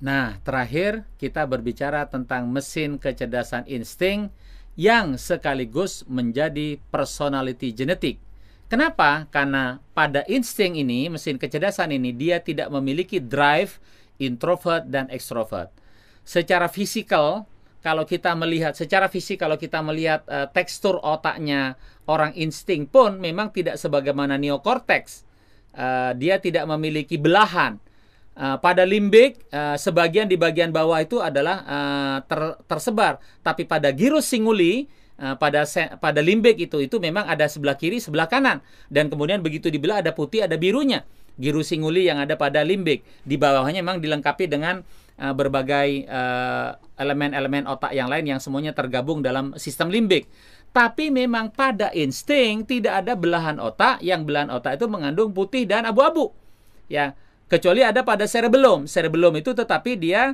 Nah, terakhir kita berbicara tentang mesin kecerdasan insting yang sekaligus menjadi personality genetik. Kenapa? Karena pada insting ini, mesin kecerdasan ini, dia tidak memiliki drive introvert dan extrovert. Secara fisikal, kalau kita melihat tekstur otaknya orang insting pun memang tidak sebagaimana neokorteks. Dia tidak memiliki belahan. Pada limbik, sebagian di bagian bawah itu adalah tersebar, tapi pada gyrus singuli, pada limbik itu memang ada sebelah kiri, sebelah kanan, dan kemudian begitu dibelah ada putih, ada birunya. Gyrus singuli yang ada pada limbik, di bawahnya memang dilengkapi dengan berbagai elemen-elemen otak yang lain yang semuanya tergabung dalam sistem limbik. Tapi memang pada insting tidak ada belahan otak, yang belahan otak itu mengandung putih dan abu-abu, ya. Kecuali ada pada cerebellum. Cerebellum itu tetapi dia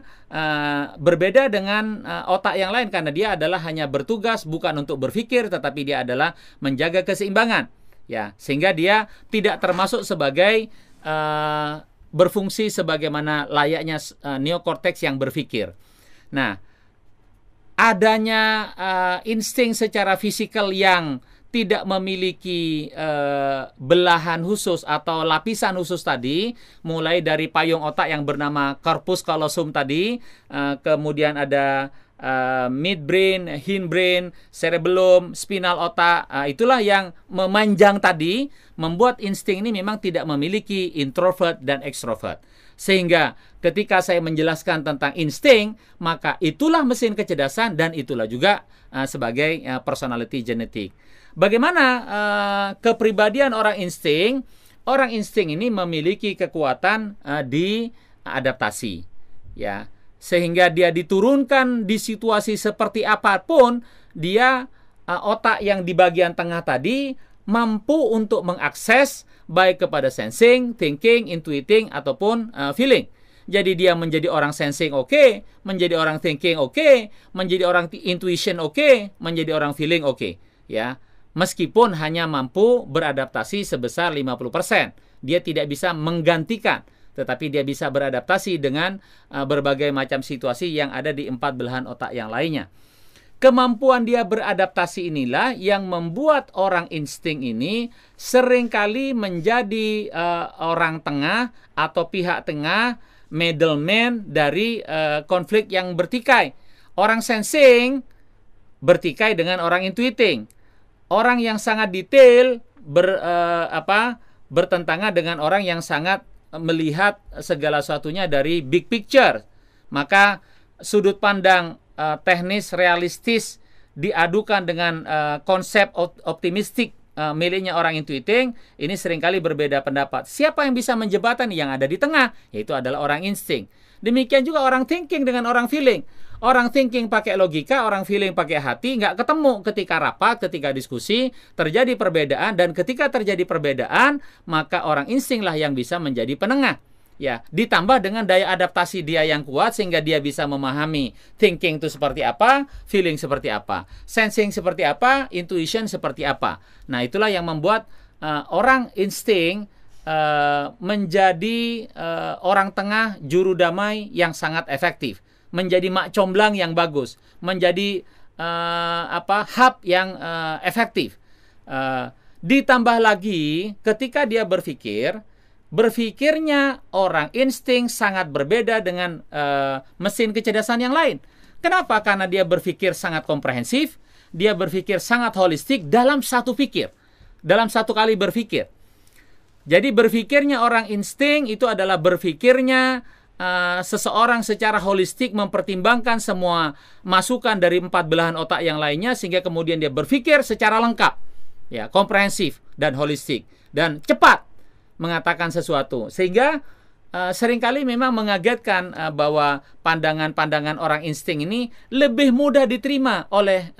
berbeda dengan otak yang lain karena dia adalah hanya bertugas bukan untuk berpikir, tetapi dia adalah menjaga keseimbangan, ya, sehingga dia tidak termasuk sebagai berfungsi sebagaimana layaknya neokorteks yang berpikir. Nah, adanya insting secara fisikal yang tidak memiliki belahan khusus atau lapisan khusus tadi, mulai dari payung otak yang bernama corpus callosum tadi, kemudian ada midbrain, hindbrain, cerebellum, spinal otak, itulah yang memanjang tadi, membuat insting ini memang tidak memiliki introvert dan extrovert. Sehingga ketika saya menjelaskan tentang insting, maka itulah mesin kecerdasan dan itulah juga sebagai personality genetik. Bagaimana kepribadian orang insting? Orang insting ini memiliki kekuatan di adaptasi, ya, sehingga dia diturunkan di situasi seperti apapun, dia otak yang di bagian tengah tadi mampu untuk mengakses baik kepada sensing, thinking, intuiting ataupun feeling. Jadi dia menjadi orang sensing oke, menjadi orang thinking oke, menjadi orang intuition oke, menjadi orang feeling oke, ya. Meskipun hanya mampu beradaptasi sebesar 50%. Dia tidak bisa menggantikan, tetapi dia bisa beradaptasi dengan berbagai macam situasi yang ada di 4 belahan otak yang lainnya. Kemampuan dia beradaptasi inilah yang membuat orang insting ini seringkali menjadi orang tengah atau pihak tengah, middleman dari konflik yang bertikai. Orang sensing bertikai dengan orang intuiting. Orang yang sangat detail bertentangan dengan orang yang sangat melihat segala sesuatunya dari big picture. Maka sudut pandang teknis realistis diadukan dengan konsep optimistik miliknya orang intuiting, ini seringkali berbeda pendapat. Siapa yang bisa menjembatani? Yang ada di tengah, yaitu adalah orang insting. Demikian juga orang thinking dengan orang feeling. Orang thinking pakai logika, orang feeling pakai hati, nggak ketemu ketika rapat, ketika diskusi, terjadi perbedaan, dan ketika terjadi perbedaan, maka orang insting lah yang bisa menjadi penengah. Ya, ditambah dengan daya adaptasi dia yang kuat sehingga dia bisa memahami thinking itu seperti apa, feeling seperti apa, sensing seperti apa, intuition seperti apa. Nah, itulah yang membuat orang insting menjadi orang tengah juru damai yang sangat efektif, menjadi mak comblang yang bagus, menjadi hub yang efektif. Ditambah lagi ketika dia berpikirnya orang insting sangat berbeda dengan mesin kecerdasan yang lain. Kenapa? Karena dia berpikir sangat komprehensif, dia berpikir sangat holistik dalam satu pikir, dalam satu kali berpikir. Jadi berpikirnya orang insting itu adalah berpikirnya seseorang secara holistik, mempertimbangkan semua masukan dari 4 belahan otak yang lainnya sehingga kemudian dia berpikir secara lengkap, ya, komprehensif dan holistik dan cepat mengatakan sesuatu, sehingga seringkali memang mengagetkan bahwa pandangan-pandangan orang insting ini lebih mudah diterima oleh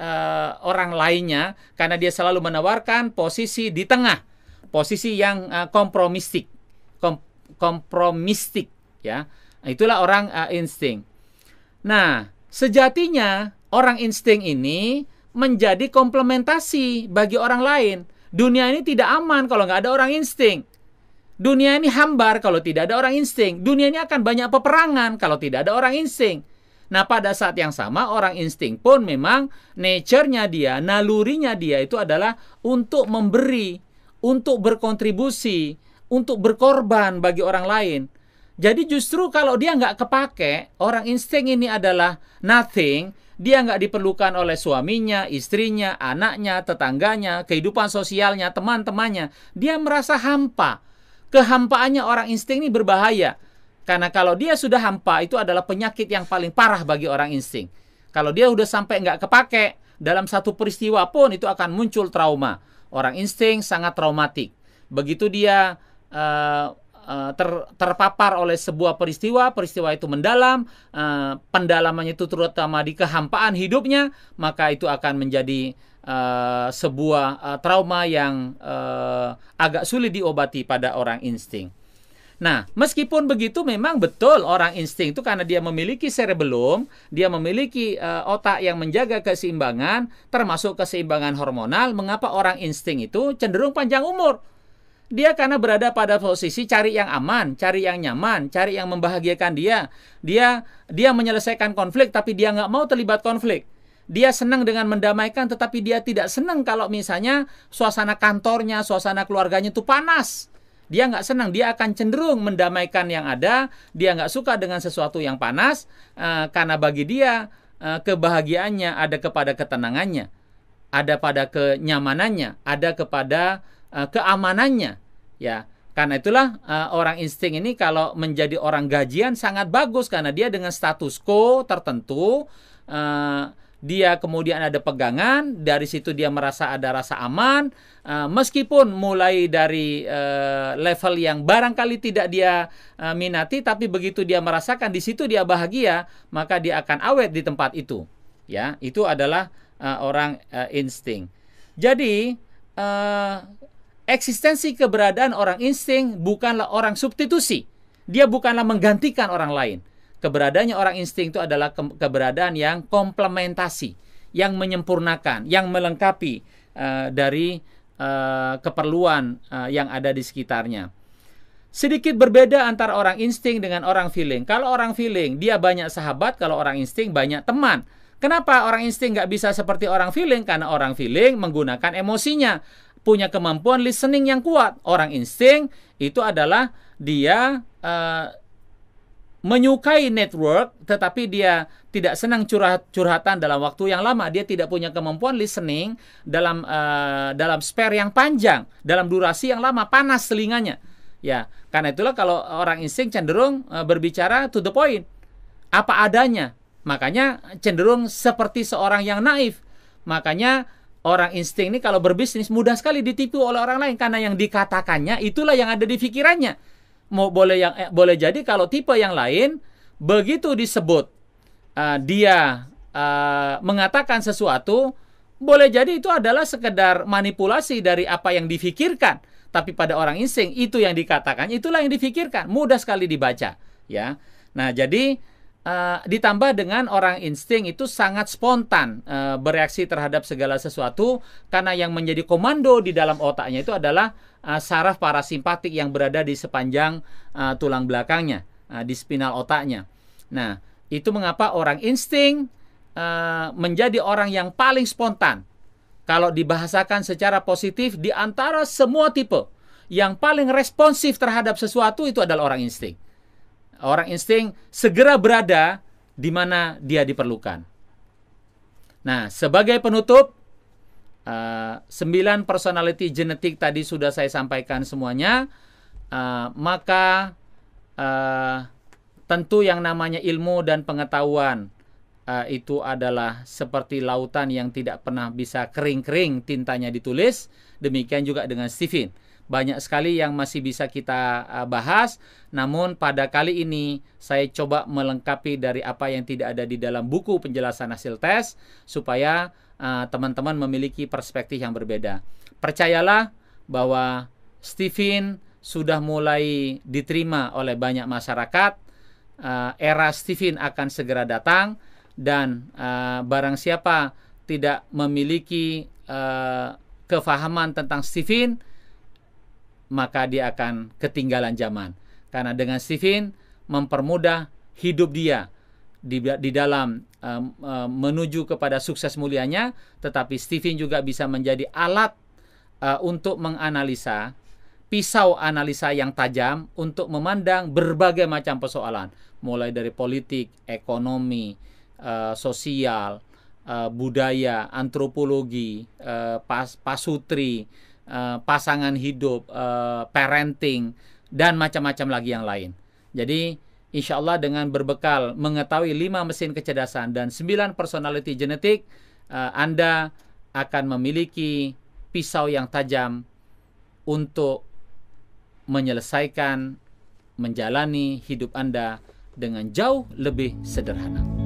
orang lainnya karena dia selalu menawarkan posisi di tengah, posisi yang kompromistik, ya. Itulah orang insting. Nah, sejatinya orang insting ini menjadi komplementasi bagi orang lain. Dunia ini tidak aman kalau nggak ada orang insting. Dunia ini hambar kalau tidak ada orang insting. Dunia ini akan banyak peperangan kalau tidak ada orang insting. Nah, pada saat yang sama orang insting pun memang nature-nya dia, nalurinya dia itu adalah untuk memberi, untuk berkontribusi, untuk berkorban bagi orang lain. Jadi justru kalau dia nggak kepake, orang insting ini adalah nothing, dia nggak diperlukan oleh suaminya, istrinya, anaknya, tetangganya, kehidupan sosialnya, teman-temannya. Dia merasa hampa. Kehampaannya orang insting ini berbahaya. Karena kalau dia sudah hampa, itu adalah penyakit yang paling parah bagi orang insting. Kalau dia udah sampai nggak kepake, dalam satu peristiwa pun itu akan muncul trauma. Orang insting sangat traumatik. Begitu dia terpapar oleh sebuah peristiwa itu mendalam, pendalamannya itu terutama di kehampaan hidupnya, maka itu akan menjadi sebuah trauma yang agak sulit diobati pada orang insting. Nah, meskipun begitu memang betul orang insting itu karena dia memiliki cerebellum, dia memiliki otak yang menjaga keseimbangan, termasuk keseimbangan hormonal, mengapa orang insting itu cenderung panjang umur? Dia karena berada pada posisi cari yang aman, cari yang nyaman, cari yang membahagiakan dia. Dia menyelesaikan konflik, tapi dia nggak mau terlibat konflik. Dia senang dengan mendamaikan, tetapi dia tidak senang kalau misalnya suasana kantornya, suasana keluarganya itu panas. Dia nggak senang, dia akan cenderung mendamaikan yang ada. Dia nggak suka dengan sesuatu yang panas, karena bagi dia kebahagiaannya ada kepada ketenangannya, ada pada kenyamanannya, ada kepada keamanannya. Ya, karena itulah orang insting ini kalau menjadi orang gajian sangat bagus karena dia dengan status quo tertentu. Dia kemudian ada pegangan, dari situ dia merasa ada rasa aman, meskipun mulai dari level yang barangkali tidak dia minati, tapi begitu dia merasakan di situ dia bahagia, maka dia akan awet di tempat itu. Ya, itu adalah orang insting. Jadi eksistensi keberadaan orang insting bukanlah orang substitusi. Dia bukanlah menggantikan orang lain. Keberadaannya orang insting itu adalah keberadaan yang komplementasi, yang menyempurnakan, yang melengkapi dari keperluan yang ada di sekitarnya. Sedikit berbeda antara orang insting dengan orang feeling. Kalau orang feeling, dia banyak sahabat. Kalau orang insting, banyak teman. Kenapa orang insting nggak bisa seperti orang feeling? Karena orang feeling menggunakan emosinya, punya kemampuan listening yang kuat. Orang insting itu adalah dia menyukai network, tetapi dia tidak senang curhatan dalam waktu yang lama. Dia tidak punya kemampuan listening dalam spare yang panjang, dalam durasi yang lama, panas telinganya. Ya, karena itulah kalau orang insting cenderung berbicara to the point, apa adanya. Makanya cenderung seperti seorang yang naif. Makanya orang insting ini kalau berbisnis mudah sekali ditipu oleh orang lain karena yang dikatakannya itulah yang ada di pikirannya. Boleh jadi kalau tipe yang lain begitu disebut dia mengatakan sesuatu, boleh jadi itu adalah sekedar manipulasi dari apa yang difikirkan, tapi pada orang insting itu yang dikatakan itulah yang difikirkan, mudah sekali dibaca, ya. Nah, jadi ditambah dengan orang insting itu sangat spontan bereaksi terhadap segala sesuatu karena yang menjadi komando di dalam otaknya itu adalah saraf parasimpatik yang berada di sepanjang tulang belakangnya, di spinal otaknya. Nah, itu mengapa orang insting menjadi orang yang paling spontan. Kalau dibahasakan secara positif, di antara semua tipe, yang paling responsif terhadap sesuatu itu adalah orang insting. Orang insting segera berada di mana dia diperlukan. Nah, sebagai penutup, 9 personality genetik tadi sudah saya sampaikan semuanya. Maka tentu yang namanya ilmu dan pengetahuan itu adalah seperti lautan yang tidak pernah bisa kering-kering tintanya ditulis. Demikian juga dengan Stephen. Banyak sekali yang masih bisa kita bahas, namun pada kali ini saya coba melengkapi dari apa yang tidak ada di dalam buku penjelasan hasil tes, supaya teman-teman memiliki perspektif yang berbeda. Percayalah bahwa Stephen sudah mulai diterima oleh banyak masyarakat. Era Stephen akan segera datang, dan barang siapa tidak memiliki kefahaman tentang Stephen, maka dia akan ketinggalan zaman. Karena dengan Stephen mempermudah hidup dia di dalam menuju kepada sukses mulianya, tetapi Stephen juga bisa menjadi alat untuk menganalisa, pisau analisa yang tajam untuk memandang berbagai macam persoalan, mulai dari politik, ekonomi, sosial, budaya, antropologi, pasutri, pasangan hidup, parenting, dan macam-macam lagi yang lain. Jadi insya Allah dengan berbekal mengetahui 5 mesin kecerdasan dan 9 personality genetik, Anda akan memiliki pisau yang tajam untuk menyelesaikan, menjalani hidup Anda dengan jauh lebih sederhana.